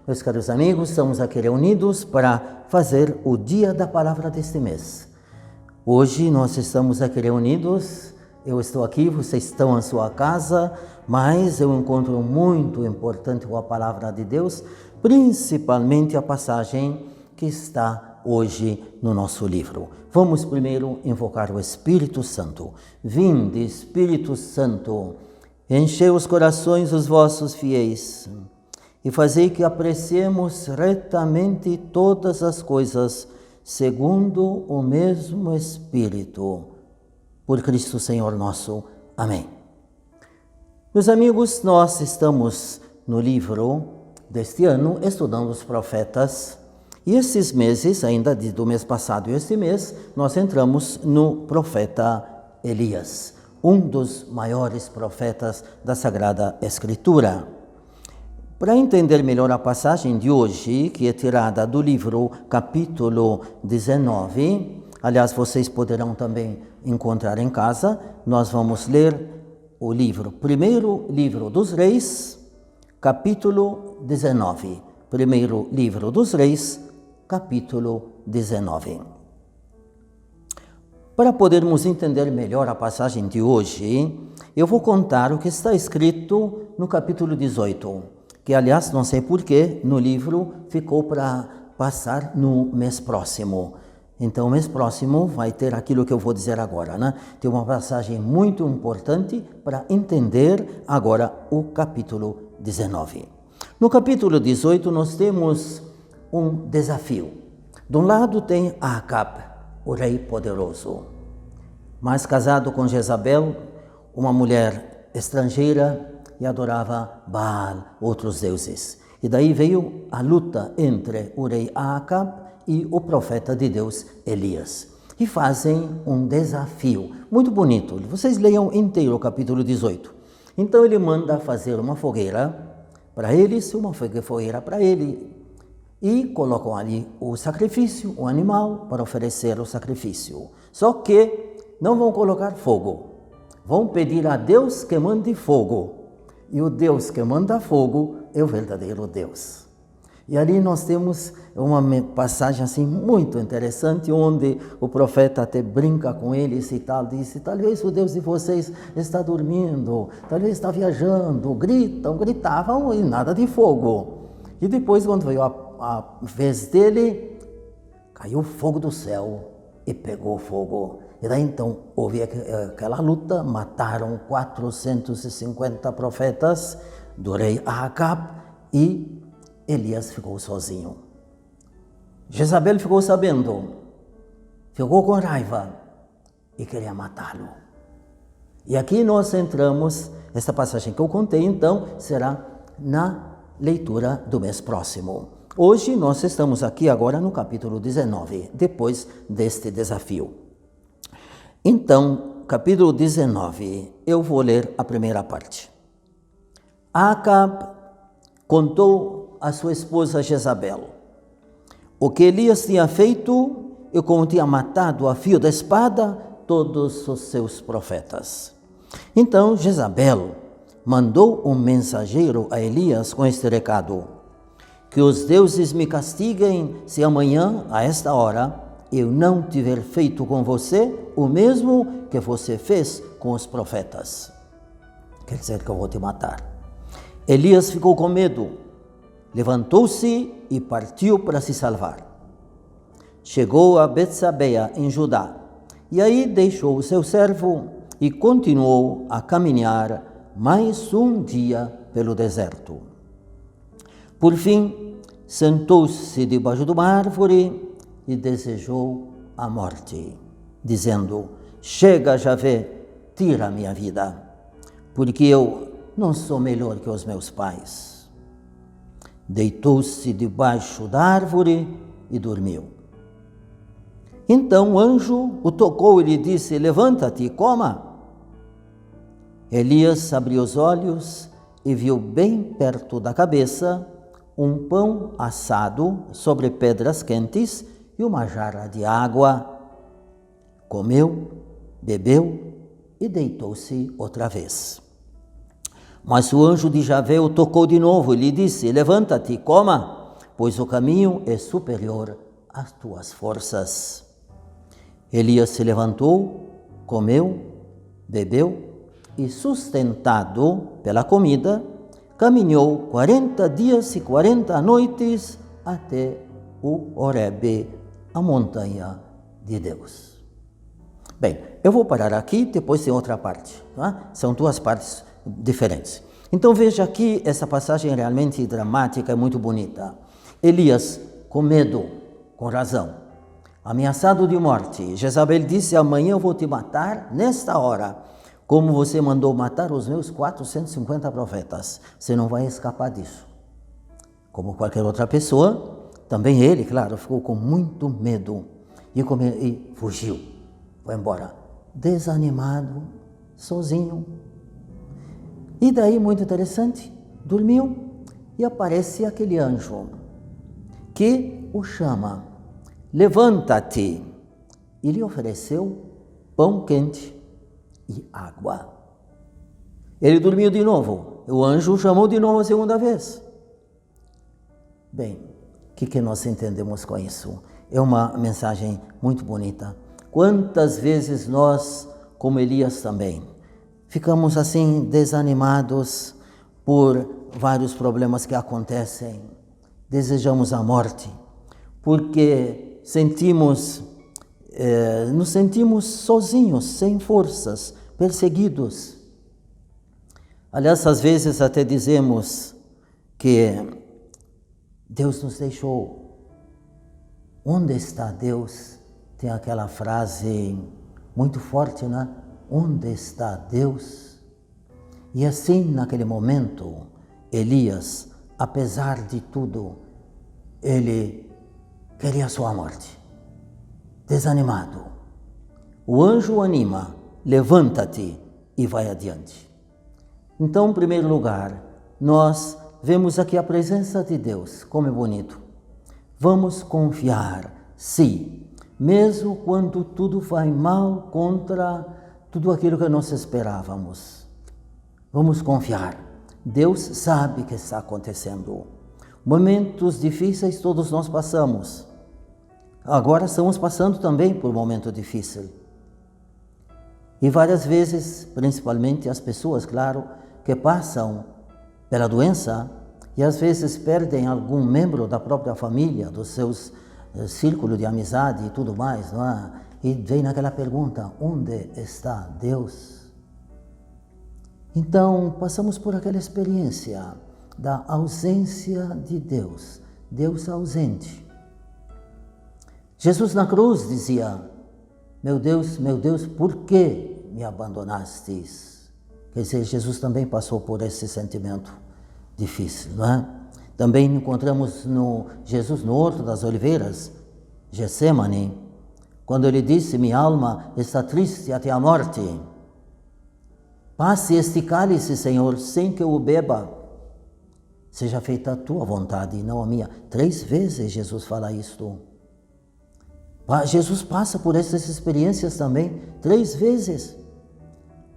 Meus caros amigos, estamos aqui reunidos para fazer o Dia da Palavra deste mês. Hoje nós estamos aqui reunidos, eu estou aqui, vocês estão em sua casa, mas eu encontro muito importante a Palavra de Deus, principalmente a passagem que está hoje no nosso livro. Vamos primeiro invocar o Espírito Santo. Vinde, Espírito Santo, enchei os corações dos vossos fiéis e fazei que apreciemos retamente todas as coisas, segundo o mesmo Espírito. Por Cristo Senhor nosso. Amém. Meus amigos, nós estamos no livro deste ano, estudando os profetas, e esses meses, ainda do mês passado e este mês, nós entramos no profeta Elias, um dos maiores profetas da Sagrada Escritura. Para entender melhor a passagem de hoje, que é tirada do livro capítulo 19, aliás, vocês poderão também encontrar em casa, nós vamos ler o livro, primeiro livro dos Reis, capítulo 19. Primeiro livro dos Reis, capítulo 19. Para podermos entender melhor a passagem de hoje, eu vou contar o que está escrito no capítulo 18. Que, aliás, não sei porquê, no livro ficou para passar no mês próximo. Então, o mês próximo vai ter aquilo que eu vou dizer agora, né? Tem uma passagem muito importante para entender agora o capítulo 19. No capítulo 18, nós temos um desafio. De um lado tem Acabe, o rei poderoso, mas casado com Jezabel, uma mulher estrangeira, e adorava Baal, outros deuses. E daí veio a luta entre o rei Acabe e o profeta de Deus Elias. E fazem um desafio muito bonito. Vocês leiam inteiro o capítulo 18. Então ele manda fazer uma fogueira para eles, uma fogueira para ele. E colocam ali o sacrifício, o animal, para oferecer o sacrifício. Só que não vão colocar fogo. Vão pedir a Deus que mande fogo. E o Deus que manda fogo é o verdadeiro Deus. E ali nós temos uma passagem assim muito interessante, onde o profeta até brinca com eles e tal, disse, talvez o Deus de vocês está dormindo, talvez está viajando, gritavam e nada de fogo. E depois, quando veio a vez dele, caiu fogo do céu e pegou fogo. E daí então houve aquela luta, mataram 450 profetas do rei Acabe e Elias ficou sozinho. Jezabel ficou sabendo, ficou com raiva e queria matá-lo. E aqui nós entramos, essa passagem que eu contei então será na leitura do mês próximo. Hoje nós estamos aqui agora no capítulo 19, depois deste desafio. Então, capítulo 19, eu vou ler a primeira parte. Acabe contou a sua esposa Jezabel o que Elias tinha feito e como tinha matado a fio da espada todos os seus profetas. Então Jezabel mandou um mensageiro a Elias com este recado: que os deuses me castiguem se amanhã, a esta hora, eu não tiver feito com você o mesmo que você fez com os profetas. Quer dizer que eu vou te matar. Elias ficou com medo, levantou-se e partiu para se salvar. Chegou a Betsabeia, em Judá, e aí deixou o seu servo e continuou a caminhar mais um dia pelo deserto. Por fim, sentou-se debaixo de uma árvore e desejou a morte, dizendo: chega, Javé, tira a minha vida, porque eu não sou melhor que os meus pais. Deitou-se debaixo da árvore e dormiu. Então o anjo o tocou e lhe disse: levanta-te e coma. Elias abriu os olhos e viu bem perto da cabeça um pão assado sobre pedras quentes e uma jarra de água. Comeu, bebeu e deitou-se outra vez. Mas o anjo de Javé o tocou de novo e lhe disse: levanta-te, coma, pois o caminho é superior às tuas forças. Elias se levantou, comeu, bebeu e, sustentado pela comida, caminhou 40 dias e 40 noites até o Horebe, a montanha de Deus. Bem, eu vou parar aqui, depois tem outra parte, tá? São duas partes diferentes. Então veja aqui, essa passagem é realmente dramática e muito bonita. Elias, com medo, com razão, ameaçado de morte, Jezabel disse: amanhã eu vou te matar nesta hora, como você mandou matar os meus 450 profetas. Você não vai escapar disso. Como qualquer outra pessoa, também ele, claro, ficou com muito medo e fugiu, foi embora, desanimado, sozinho. E daí, muito interessante, dormiu e aparece aquele anjo que o chama: levanta-te, e lhe ofereceu pão quente e água. Ele dormiu de novo, o anjo o chamou de novo a segunda vez. Bem, o que nós entendemos com isso? É uma mensagem muito bonita. Quantas vezes nós, como Elias também, ficamos assim desanimados por vários problemas que acontecem, desejamos a morte, porque nos sentimos sozinhos, sem forças, perseguidos. Aliás, às vezes até dizemos que Deus nos deixou. Onde está Deus? Tem aquela frase muito forte, né? Onde está Deus? E assim, naquele momento, Elias, apesar de tudo, ele queria a sua morte. Desanimado. O anjo o anima: levanta-te e vai adiante. Então, em primeiro lugar, nós vemos aqui a presença de Deus, como é bonito. Vamos confiar, sim, mesmo quando tudo vai mal contra tudo aquilo que nós esperávamos. Vamos confiar. Deus sabe o que está acontecendo. Momentos difíceis todos nós passamos. Agora estamos passando também por um momento difícil. E várias vezes, principalmente as pessoas, claro, que passam pela doença e às vezes perdem algum membro da própria família, dos seus círculos de amizade e tudo mais, não é? E vem naquela pergunta: onde está Deus? Então, passamos por aquela experiência da ausência de Deus, Deus ausente. Jesus na cruz dizia: meu Deus, por que me abandonastes? Quer dizer, Jesus também passou por esse sentimento difícil, não é? Também encontramos Jesus no Horto das Oliveiras, Getsemane, quando ele disse: minha alma está triste até a morte. Passe este cálice, Senhor, sem que eu o beba. Seja feita a tua vontade e não a minha. 3 vezes Jesus fala isto. Jesus passa por essas experiências também, 3 vezes.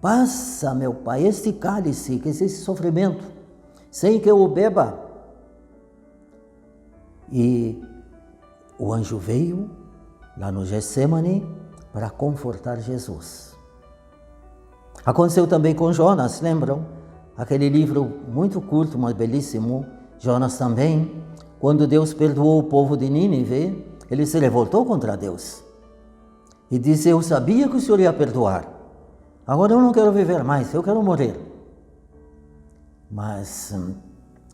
Passa, meu Pai, este cálice, que é esse sofrimento, sem que eu o beba. E o anjo veio lá no Getsemane para confortar Jesus. Aconteceu também com Jonas, lembram? Aquele livro muito curto, mas belíssimo. Jonas também, quando Deus perdoou o povo de Nínive, ele se revoltou contra Deus. E disse: eu sabia que o Senhor ia perdoar. Agora eu não quero viver mais, eu quero morrer. Mas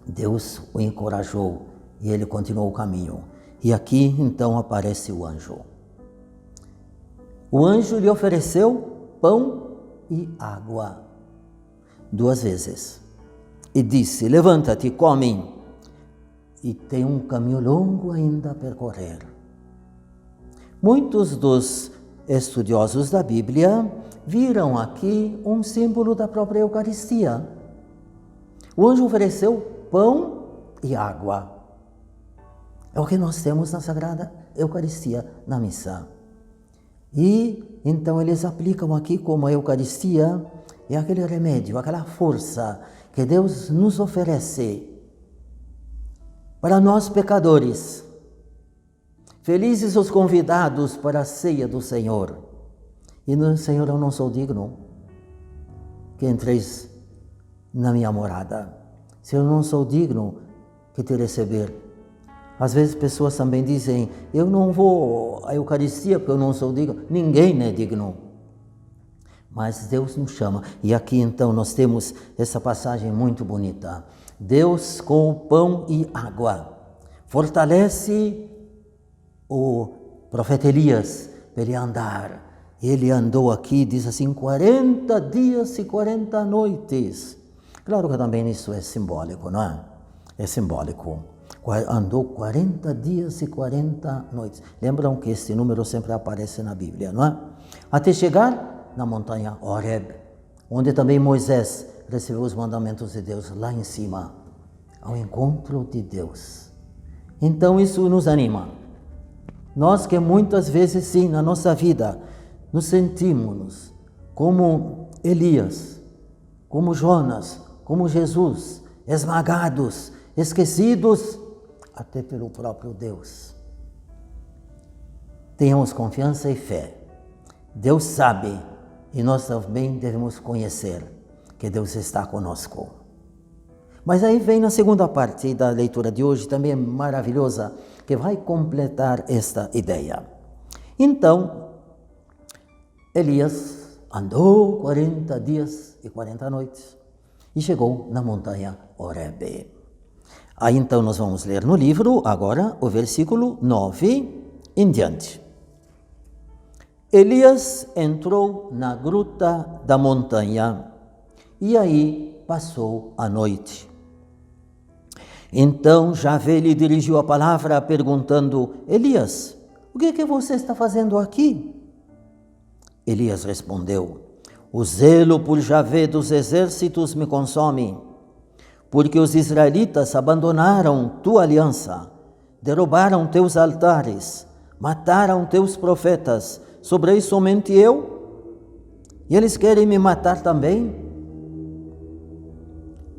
Deus o encorajou e ele continuou o caminho. E aqui então aparece o anjo. O anjo lhe ofereceu pão e água 2 vezes. E disse: levanta-te, come. E tem um caminho longo ainda a percorrer. Muitos dos estudiosos da Bíblia viram aqui um símbolo da própria Eucaristia. O anjo ofereceu pão e água. É o que nós temos na Sagrada Eucaristia, na missa. E então eles aplicam aqui como a Eucaristia é aquele remédio, aquela força que Deus nos oferece para nós pecadores. Felizes os convidados para a ceia do Senhor. E no Senhor, eu não sou digno que entreis na minha morada. Se eu não sou digno que te receber. Às vezes pessoas também dizem, eu não vou à Eucaristia porque eu não sou digno. Ninguém é digno. Mas Deus nos chama. E aqui então nós temos essa passagem muito bonita. Deus com o pão e água fortalece o profeta Elias para ele andar. Ele andou aqui, diz assim, 40 dias e 40 noites. Claro que também isso é simbólico, não é? É simbólico. Andou 40 dias e 40 noites. Lembram que esse número sempre aparece na Bíblia, não é? Até chegar na montanha Horeb, onde também Moisés recebeu os mandamentos de Deus lá em cima, ao encontro de Deus. Então isso nos anima. Nós que muitas vezes sim, na nossa vida, nos sentimos como Elias, como Jonas, como Jesus, esmagados, esquecidos até pelo próprio Deus. Tenhamos confiança e fé. Deus sabe e nós também devemos conhecer que Deus está conosco. Mas aí vem na segunda parte da leitura de hoje, também maravilhosa, que vai completar esta ideia. Então, Elias andou 40 dias e 40 noites e chegou na montanha Horebe. Aí então nós vamos ler no livro, agora, o versículo 9 em diante. Elias entrou na gruta da montanha e aí passou a noite. Então Javé lhe dirigiu a palavra perguntando, Elias, o que é que você está fazendo aqui? Elias respondeu, o zelo por Javé dos exércitos me consome, porque os israelitas abandonaram tua aliança, derrubaram teus altares, mataram teus profetas, sobrei somente eu? E eles querem me matar também?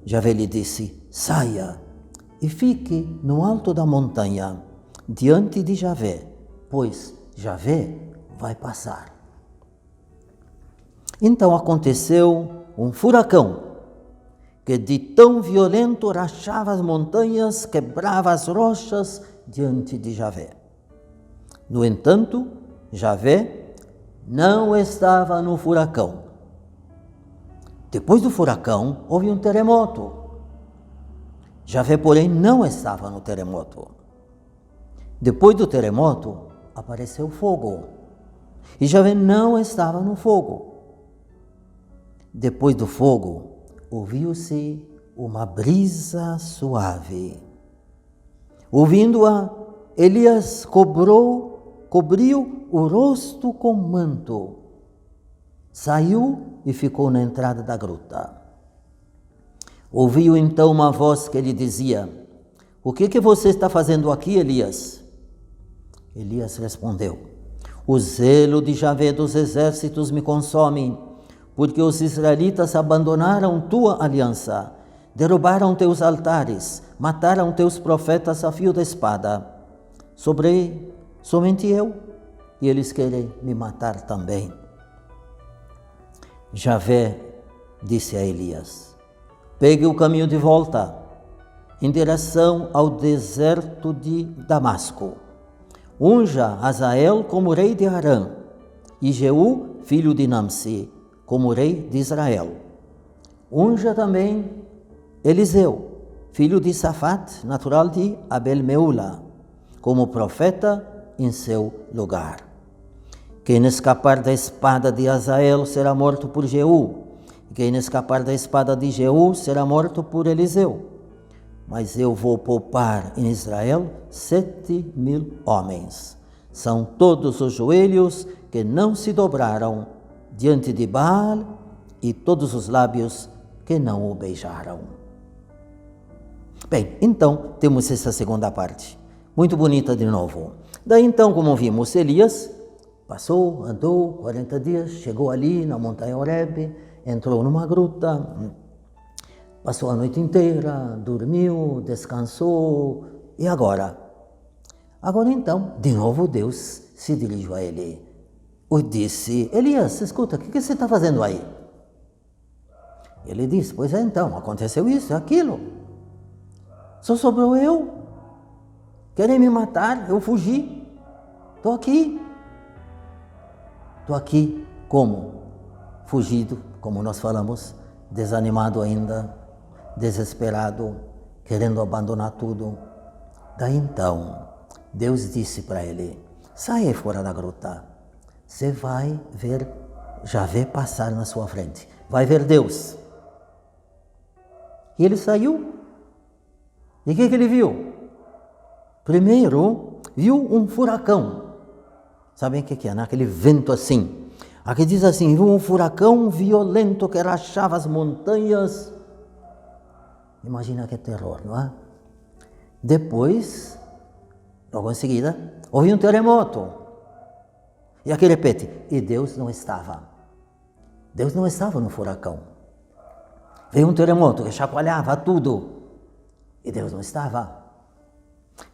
Javé lhe disse, saia e fique no alto da montanha, diante de Javé, pois Javé vai passar. Então aconteceu um furacão, que de tão violento rachava as montanhas, quebrava as rochas diante de Javé. No entanto, Javé não estava no furacão. Depois do furacão, houve um terremoto. Javé, porém, não estava no terremoto. Depois do terremoto, apareceu fogo. E Javé não estava no fogo. Depois do fogo, ouviu-se uma brisa suave. Ouvindo-a, Elias cobriu o rosto com manto. Saiu e ficou na entrada da gruta. Ouviu então uma voz que lhe dizia, o que você está fazendo aqui, Elias? Elias respondeu, o zelo de Javé dos exércitos me consome, porque os israelitas abandonaram tua aliança, derrubaram teus altares, mataram teus profetas a fio da espada. Sobrei somente eu, e eles querem me matar também. Javé disse a Elias, pegue o caminho de volta, em direção ao deserto de Damasco. Unja Hazael como rei de Arã, e Jeú, filho de Nimsi, como rei de Israel. Unja também Eliseu, filho de Safate, natural de Abel-Meula, como profeta em seu lugar. Quem escapar da espada de Hazael será morto por Jeú, e quem escapar da espada de Jeú será morto por Eliseu. Mas eu vou poupar em Israel 7.000 homens. São todos os joelhos que não se dobraram diante de Baal e todos os lábios que não o beijaram. Bem, então temos essa segunda parte, muito bonita de novo. Daí então, como vimos, Elias passou, andou 40 dias, chegou ali na montanha Horebe, entrou numa gruta, Passou a noite inteira, dormiu, descansou, e agora? Agora então, de novo Deus se dirigiu a ele. E disse, Elias, escuta, o que você está fazendo aí? Ele disse, pois é então, aconteceu isso, aquilo. Só sobrou eu. Querem me matar, eu fugi. Estou aqui. Estou aqui como? Fugido, como nós falamos, desanimado ainda, desesperado, querendo abandonar tudo. Daí então, Deus disse para ele, saia fora da gruta. Você vai ver, já vê passar na sua frente. Vai ver Deus. E ele saiu. E o que ele viu? Primeiro, viu um furacão. Sabem o que é, né? Aquele vento assim. Aqui diz assim, viu um furacão violento que rachava as montanhas. Imagina que terror, não é? Depois, logo em seguida, houve um terremoto. E aqui repete, e Deus não estava. Deus não estava no furacão. Veio um terremoto que chacoalhava tudo. E Deus não estava.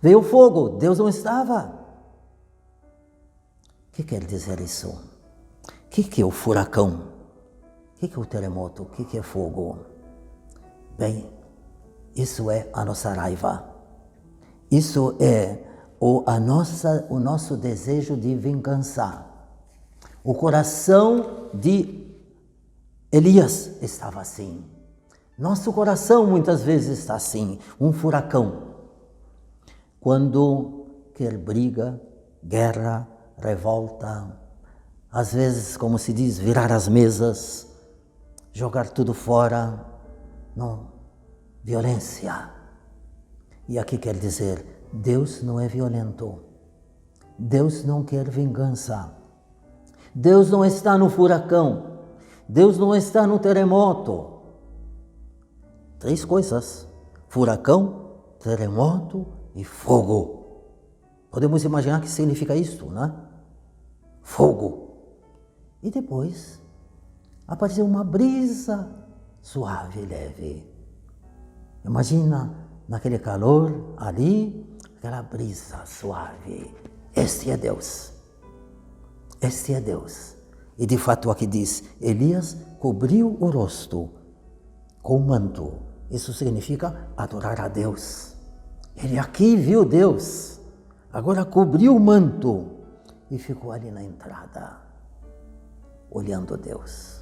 Veio o fogo, Deus não estava. O que quer dizer isso? O que é o furacão? O que é o terremoto? O que é fogo? Bem, isso é a nossa raiva. Isso é o nosso desejo de vingança. O coração de Elias estava assim. Nosso coração muitas vezes está assim, um furacão. Quando quer briga, guerra, revolta, às vezes, como se diz, virar as mesas, jogar tudo fora, não, violência. E aqui quer dizer, Deus não é violento, Deus não quer vingança, Deus não está no furacão, Deus não está no terremoto. 3 coisas, furacão, terremoto e fogo. Podemos imaginar o que significa isso, né? Fogo. E depois apareceu uma brisa suave e leve. Imagina naquele calor ali, aquela brisa suave. Este é Deus. Este é Deus. E de fato aqui diz, Elias cobriu o rosto com o manto. Isso significa adorar a Deus. Ele aqui viu Deus. Agora cobriu o manto e ficou ali na entrada, olhando Deus.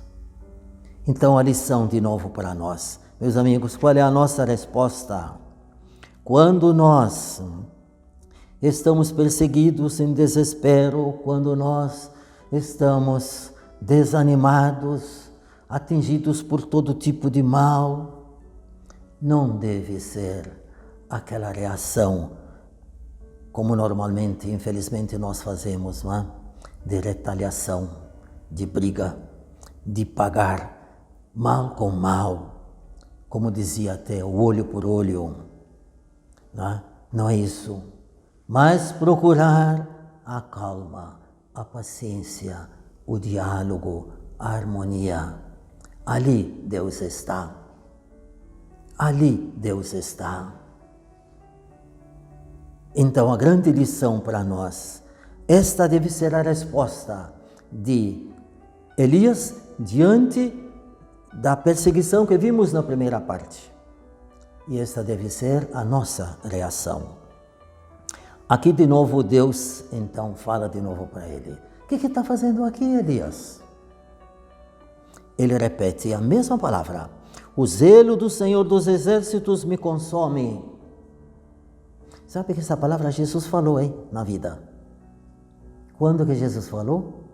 Então a lição de novo para nós. Meus amigos, qual é a nossa resposta? Quando nós estamos perseguidos em desespero, quando nós estamos desanimados, atingidos por todo tipo de mal, não deve ser aquela reação como normalmente, infelizmente, nós fazemos, não é? De retaliação, de briga, de pagar mal com mal, como dizia até, o olho por olho, não é? Não é isso, mas procurar a calma, a paciência, o diálogo, a harmonia. Ali Deus está. Ali Deus está. Então a grande lição para nós, esta deve ser a resposta de Elias diante da perseguição que vimos na primeira parte. E esta deve ser a nossa reação. Aqui de novo Deus então fala de novo para ele. O que está fazendo aqui, Elias? Ele repete a mesma palavra. O zelo do Senhor dos Exércitos me consome. Sabe que essa palavra Jesus falou, hein, na vida? Quando que Jesus falou?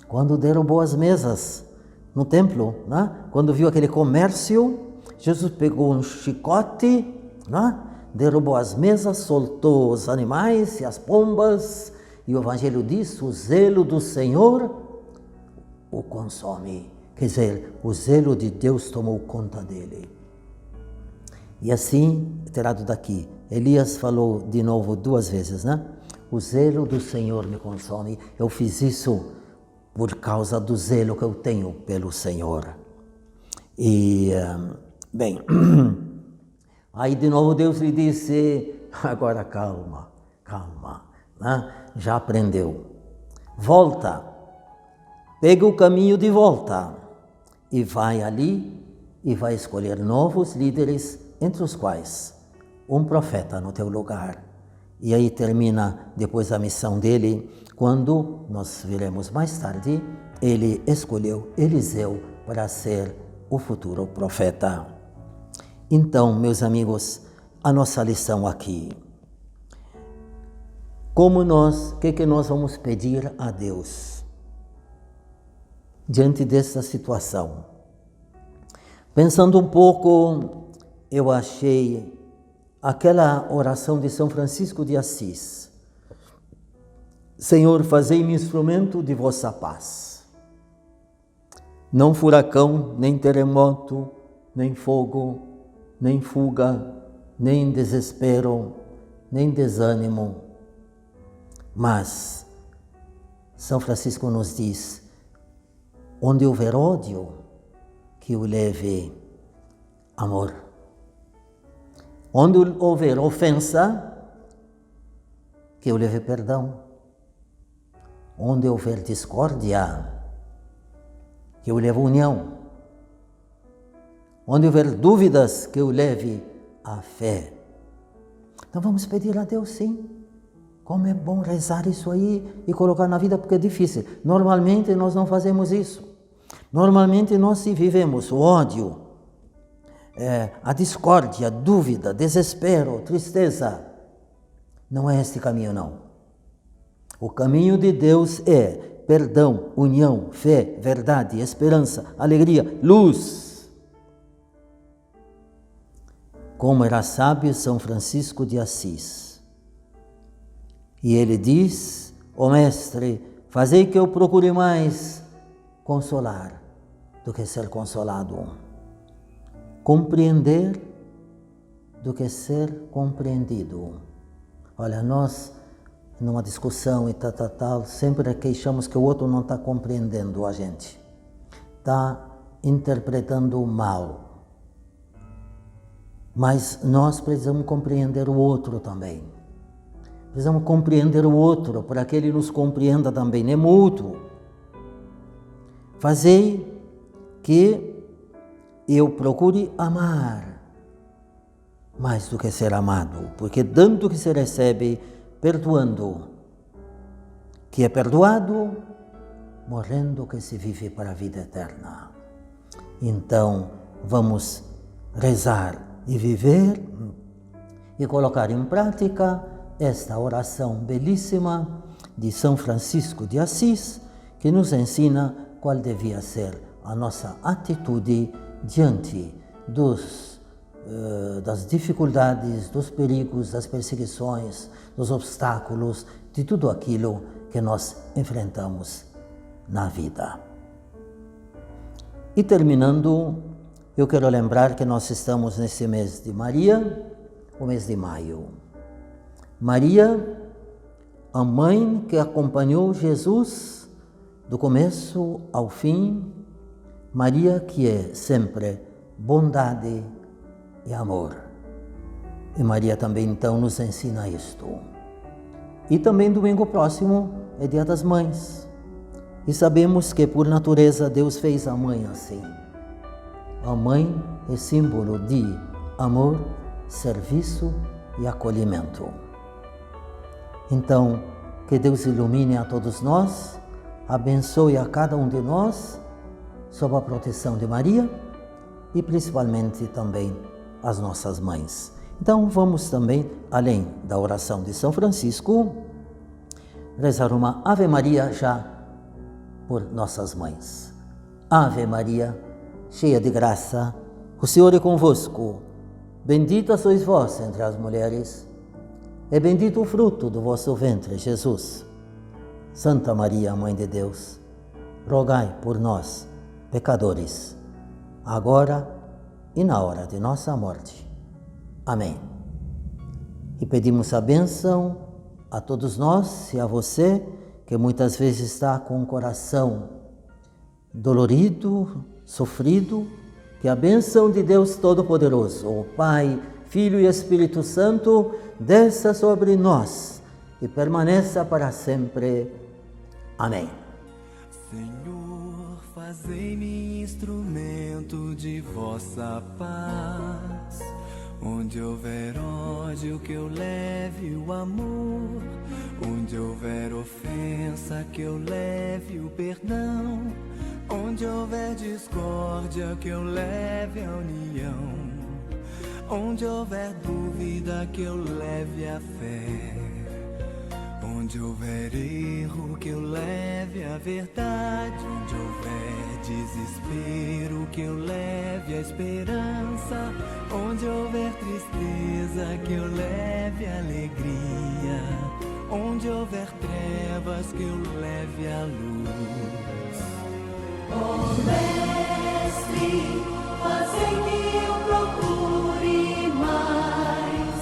Quando derrubou as mesas no templo, né? Quando viu aquele comércio, Jesus pegou um chicote, né? Derrubou as mesas, soltou os animais e as pombas, e o Evangelho diz, o zelo do Senhor o consome. Quer dizer, o zelo de Deus tomou conta dele. E assim, tirado daqui, Elias falou de novo 2 vezes, né? O zelo do Senhor me consome. Eu fiz isso por causa do zelo que eu tenho pelo Senhor. E, bem, aí de novo Deus lhe disse, agora calma, né? Já aprendeu. Volta, pega o caminho de volta e vai ali e vai escolher novos líderes, entre os quais um profeta no teu lugar. E aí termina depois a missão dele, quando, nós veremos mais tarde, ele escolheu Eliseu para ser o futuro profeta. Então, meus amigos, a nossa lição aqui. O que nós vamos pedir a Deus diante dessa situação? Pensando um pouco, eu achei aquela oração de São Francisco de Assis. Senhor, fazei-me instrumento de vossa paz. Não furacão, nem terremoto, nem fogo, nem fuga, nem desespero, nem desânimo. Mas São Francisco nos diz, onde houver ódio, que o leve amor. Onde houver ofensa, que o leve perdão. Onde houver discórdia, que o leve união. Onde houver dúvidas, que o leve a fé. Então vamos pedir a Deus, sim. Como é bom rezar isso aí e colocar na vida, porque é difícil. Normalmente nós não fazemos isso. Normalmente nós vivemos o ódio, a discórdia, a dúvida, desespero, tristeza. Não é este caminho, não. O caminho de Deus é perdão, união, fé, verdade, esperança, alegria, luz. Como era sábio São Francisco de Assis. E ele diz, ó Mestre, fazei que eu procure mais consolar do que ser consolado. Compreender do que ser compreendido. Olha, nós, numa discussão e tal, sempre queixamos que o outro não está compreendendo a gente. Está interpretando mal. Mas nós precisamos compreender o outro também. Precisamos compreender o outro para que ele nos compreenda também. É mútuo. Fazei que eu procure amar mais do que ser amado, porque dando que se recebe, perdoando que é perdoado, morrendo que se vive para a vida eterna. Então, vamos rezar e viver e colocar em prática esta oração belíssima de São Francisco de Assis, que nos ensina qual devia ser a nossa atitude diante das dificuldades, dos perigos, das perseguições, dos obstáculos, de tudo aquilo que nós enfrentamos na vida. E terminando, eu quero lembrar que nós estamos nesse mês de Maria, o mês de maio. Maria, a mãe que acompanhou Jesus do começo ao fim, Maria que é sempre bondade e amor. E Maria também então nos ensina isto. E também domingo próximo é Dia das Mães. E sabemos que por natureza Deus fez a mãe assim. A mãe é símbolo de amor, serviço e acolhimento. Então, que Deus ilumine a todos nós, abençoe a cada um de nós, sob a proteção de Maria e principalmente também as nossas mães. Então vamos também, além da oração de São Francisco, rezar uma Ave Maria já por nossas mães. Ave Maria, cheia de graça, o Senhor é convosco. Bendita sois vós entre as mulheres, e bendito o fruto do vosso ventre, Jesus. Santa Maria, Mãe de Deus, rogai por nós, pecadores, agora e na hora de nossa morte. Amém. E pedimos a bênção a todos nós e a você, que muitas vezes está com o coração dolorido, sofrido, Que a bênção de Deus Todo-Poderoso, o Pai, Filho e Espírito Santo, desça sobre nós e permaneça para sempre. Amém. Senhor, fazei-me instrumento de vossa paz. Onde houver ódio, que eu leve o amor. Onde houver ofensa, que eu leve o perdão. Onde houver discórdia, que eu leve a união. Onde houver dúvida, que eu leve a fé. Onde houver erro, que eu leve a verdade. Onde houver desespero, que eu leve a esperança. Onde houver tristeza, que eu leve a alegria. Onde houver trevas, que eu leve a luz. Ó Mestre, fazei que eu procure mais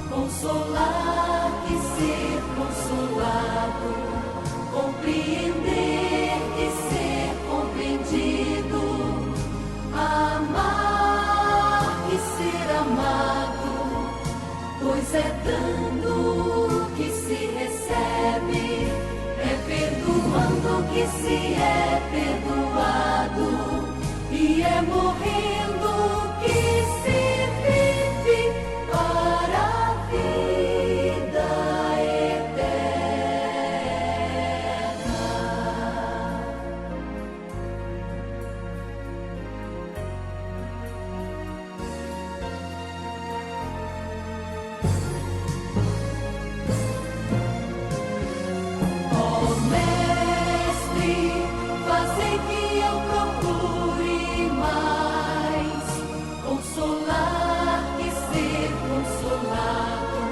consolar que ser consolado, compreender que ser compreendido, amar que ser amado, pois é dando que se recebe, é perdoando que se é perdoado, e é morrendo que se vive para a vida eterna. Ó Mestre, fazei que eu procure mais consolar que ser consolado,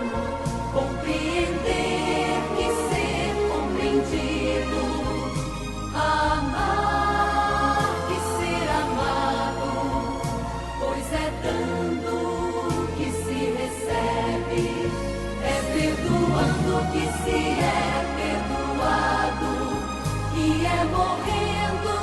compreender que ser compreendido, amar que ser amado, pois é dando que se recebe, é perdoando que se é perdoado, e é morrendo